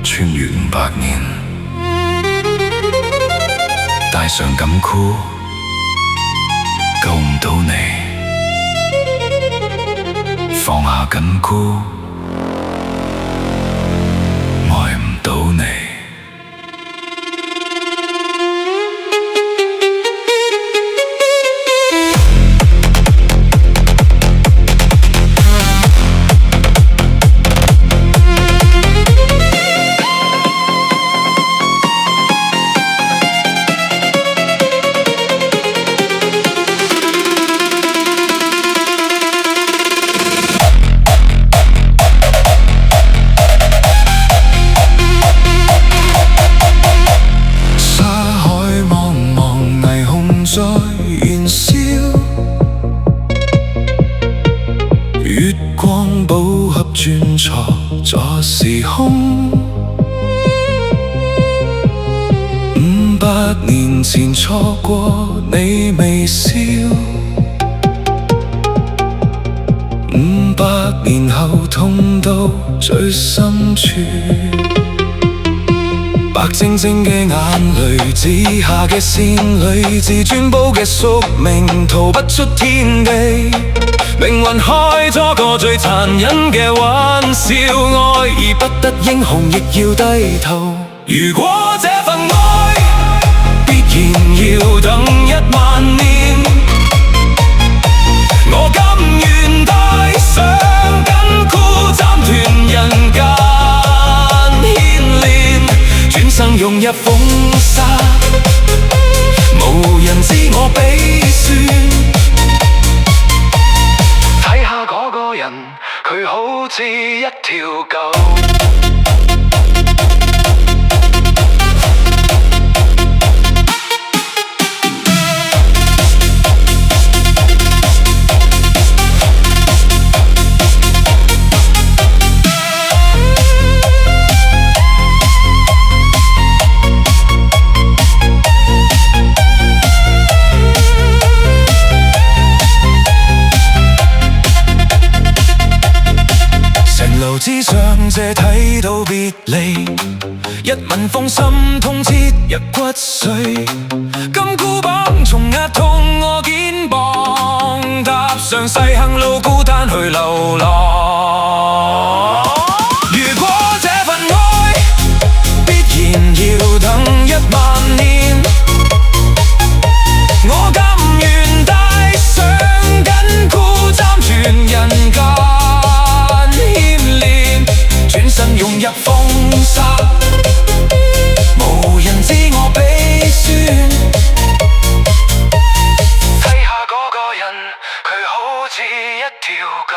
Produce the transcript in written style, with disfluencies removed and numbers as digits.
穿越500年，戴上緊箍，救唔到你，放下緊箍，愛唔到你。在燃燒，月光寶盒轉錯咗時空。500年前錯過你微笑，500年後痛到最深處。白晶晶嘅眼淚，指下嘅線裏，自尊煲嘅宿命，逃不出天地。命運開咗個最殘忍嘅玩笑，愛而不得英雄，亦要低頭。如果這份愛必然要等10000年，我甘願戴上緊箍，斬斷人間。生融入風沙，無人知我悲酸。睇下嗰個人，佢好似一條狗。路之上，借睇到別離，一吻封心痛切入骨髓。金箍棒重壓痛我肩膀，踏上細行路，孤單去流浪。如果這份愛必然要等10000年，我甘願戴上緊箍，斬斷人間。轉身融入風沙，無人知我悲酸。睇下嗰個人，佢好似一條狗。